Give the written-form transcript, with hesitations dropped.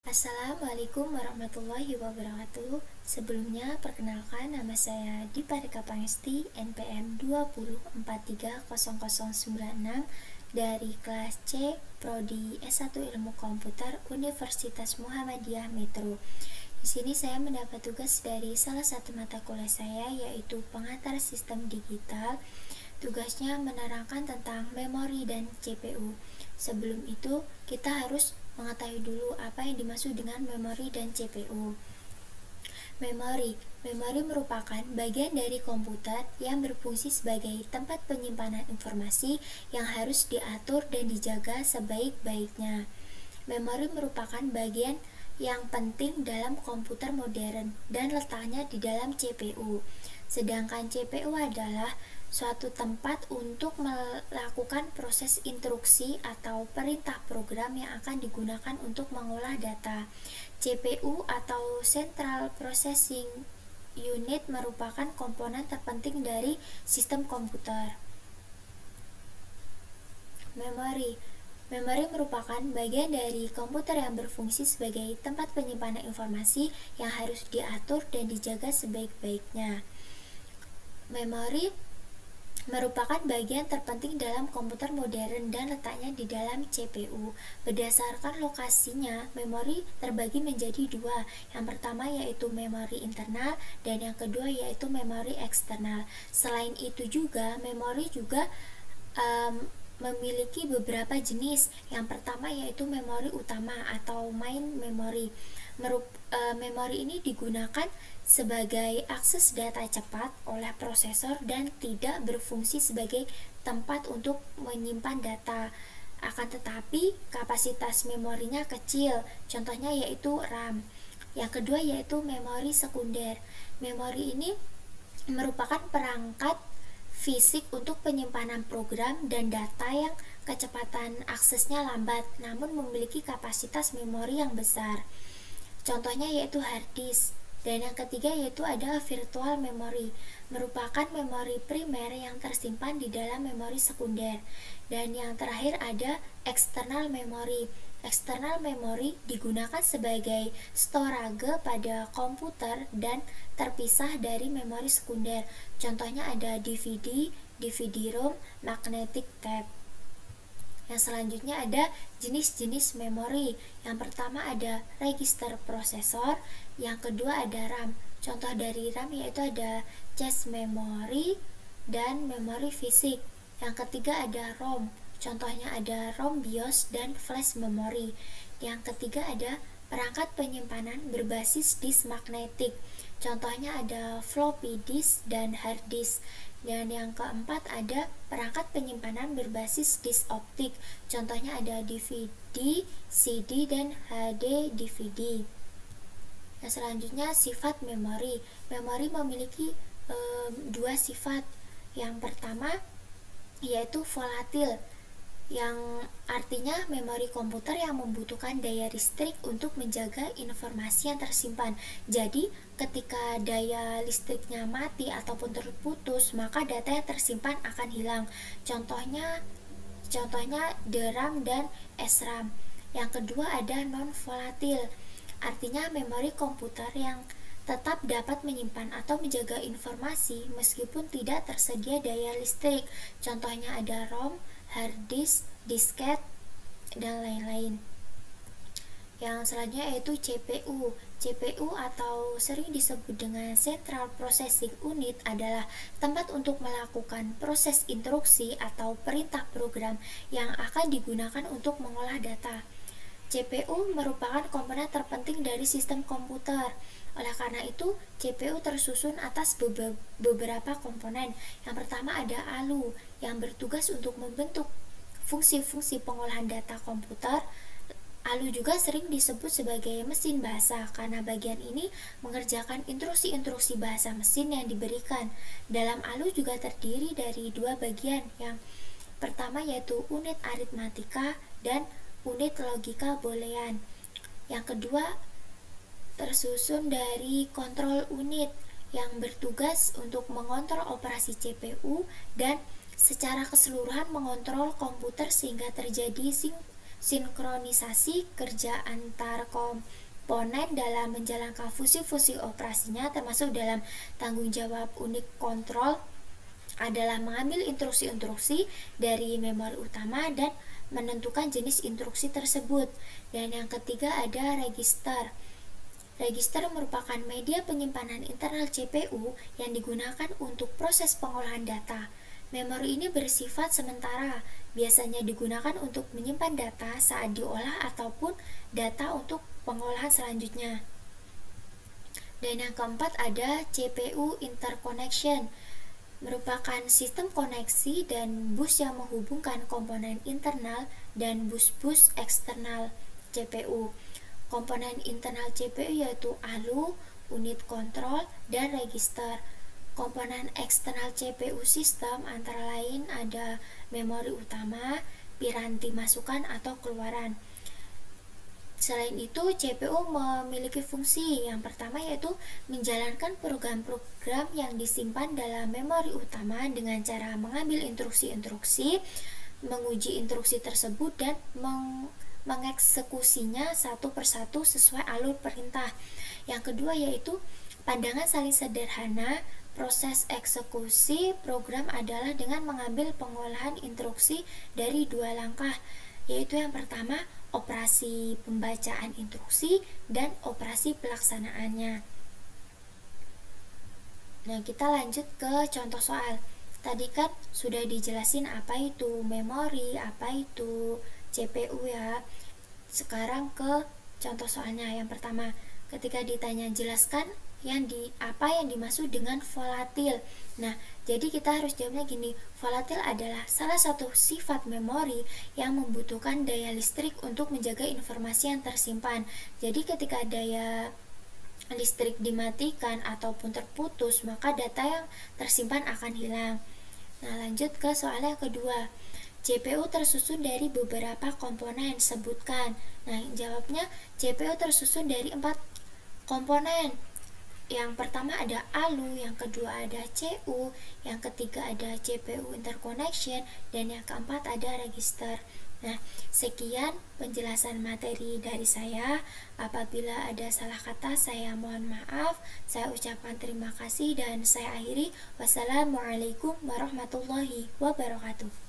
Assalamualaikum warahmatullahi wabarakatuh. Sebelumnya, perkenalkan nama saya Diparika Pangesti, NPM 20430096 dari kelas C, Prodi S1 Ilmu Komputer Universitas Muhammadiyah Metro. Di sini saya mendapat tugas dari salah satu mata kuliah saya, yaitu pengantar sistem digital. Tugasnya menerangkan tentang memori dan CPU. Sebelum itu, kita harus mengetahui dulu apa yang dimaksud dengan memori dan CPU. Memori merupakan bagian dari komputer yang berfungsi sebagai tempat penyimpanan informasi yang harus diatur dan dijaga sebaik-baiknya. Memori merupakan bagian yang penting dalam komputer modern dan letaknya di dalam CPU. Sedangkan CPU adalah suatu tempat untuk melakukan proses instruksi atau perintah program yang akan digunakan untuk mengolah data. CPU atau Central Processing Unit merupakan komponen terpenting dari sistem komputer. Memori merupakan bagian dari komputer yang berfungsi sebagai tempat penyimpanan informasi yang harus diatur dan dijaga sebaik-baiknya. Memori merupakan bagian terpenting dalam komputer modern dan letaknya di dalam CPU. Berdasarkan lokasinya, memori terbagi menjadi dua. Yang pertama yaitu memori internal dan yang kedua yaitu memori eksternal. Selain itu juga, memori juga memiliki beberapa jenis. Yang pertama yaitu memori utama atau main memory. Memori ini digunakan sebagai akses data cepat oleh prosesor dan tidak berfungsi sebagai tempat untuk menyimpan data. Akan tetapi kapasitas memorinya kecil, contohnya yaitu RAM. Yang kedua yaitu memori sekunder. Memori ini merupakan perangkat fisik untuk penyimpanan program dan data yang kecepatan aksesnya lambat namun memiliki kapasitas memori yang besar. Contohnya yaitu hard disk. Dan yang ketiga yaitu ada virtual memory, merupakan memori primer yang tersimpan di dalam memori sekunder. Dan yang terakhir ada external memory. External memory digunakan sebagai storage pada komputer dan terpisah dari memori sekunder. Contohnya ada DVD, DVD-ROM, magnetic tape. Yang selanjutnya ada jenis-jenis memori. Yang pertama ada register prosesor, yang kedua ada RAM. Contoh dari RAM yaitu ada cache memory dan memori fisik. Yang ketiga ada ROM. Contohnya ada ROM BIOS dan flash memory. Yang ketiga ada perangkat penyimpanan berbasis disk magnetik. Contohnya ada floppy disk dan hard disk. Dan yang keempat ada perangkat penyimpanan berbasis disk optik. Contohnya ada DVD, CD, dan HD DVD. Nah, selanjutnya sifat memori. Memori memiliki dua sifat. Yang pertama yaitu volatil, yang artinya memori komputer yang membutuhkan daya listrik untuk menjaga informasi yang tersimpan. Jadi, ketika daya listriknya mati ataupun terputus, maka data yang tersimpan akan hilang. Contohnya DRAM dan SRAM. Yang kedua ada non-volatil, artinya memori komputer yang tetap dapat menyimpan atau menjaga informasi meskipun tidak tersedia daya listrik. Contohnya ada ROM, hard disk, disket, dan lain-lain. Yang selanjutnya yaitu CPU. CPU atau sering disebut dengan Central Processing Unit adalah tempat untuk melakukan proses instruksi atau perintah program yang akan digunakan untuk mengolah data. CPU merupakan komponen terpenting dari sistem komputer. Oleh karena itu, CPU tersusun atas beberapa komponen. Yang pertama ada ALU, yang bertugas untuk membentuk fungsi-fungsi pengolahan data komputer. ALU juga sering disebut sebagai mesin bahasa karena bagian ini mengerjakan instruksi-instruksi bahasa mesin yang diberikan. Dalam ALU juga terdiri dari dua bagian. Yang pertama yaitu unit aritmatika dan unit logika boolean. Yang kedua tersusun dari kontrol unit yang bertugas untuk mengontrol operasi CPU dan secara keseluruhan mengontrol komputer sehingga terjadi sinkronisasi kerja antar komponen dalam menjalankan fungsi-fungsi operasinya, termasuk dalam tanggung jawab unit kontrol adalah mengambil instruksi-instruksi dari memori utama dan menentukan jenis instruksi tersebut. Dan yang ketiga ada register. Register merupakan media penyimpanan internal CPU yang digunakan untuk proses pengolahan data. Memori ini bersifat sementara, biasanya digunakan untuk menyimpan data saat diolah ataupun data untuk pengolahan selanjutnya. Dan yang keempat ada CPU interconnection, merupakan sistem koneksi dan bus yang menghubungkan komponen internal dan bus-bus eksternal CPU. Komponen internal CPU yaitu ALU, unit kontrol, dan register. Komponen eksternal CPU sistem antara lain ada memori utama, piranti masukan atau keluaran. Selain itu, CPU memiliki fungsi yang pertama yaitu menjalankan program-program yang disimpan dalam memori utama dengan cara mengambil instruksi-instruksi, menguji instruksi tersebut, dan mengeksekusinya satu persatu sesuai alur perintah. Yang kedua yaitu pandangan saling sederhana. Proses eksekusi program adalah dengan mengambil pengolahan instruksi dari dua langkah, yaitu yang pertama operasi pembacaan instruksi dan operasi pelaksanaannya. Nah, kita lanjut ke contoh soal. Tadi kan sudah dijelasin apa itu memori, apa itu CPU ya. Sekarang ke contoh soalnya. Yang pertama, ketika ditanya jelaskan apa yang dimaksud dengan volatil. Nah, jadi kita harus jawabnya gini. Volatil adalah salah satu sifat memori yang membutuhkan daya listrik untuk menjaga informasi yang tersimpan. Jadi ketika daya listrik dimatikan ataupun terputus, maka data yang tersimpan akan hilang. Nah, lanjut ke soal yang kedua. CPU tersusun dari beberapa komponen, sebutkan. Nah, jawabnya CPU tersusun dari 4 komponen. Yang pertama ada ALU, yang kedua ada CU, yang ketiga ada CPU interconnection, dan yang keempat ada register. Nah, sekian penjelasan materi dari saya. Apabila ada salah kata, saya mohon maaf. Saya ucapkan terima kasih dan saya akhiri. Wassalamualaikum warahmatullahi wabarakatuh.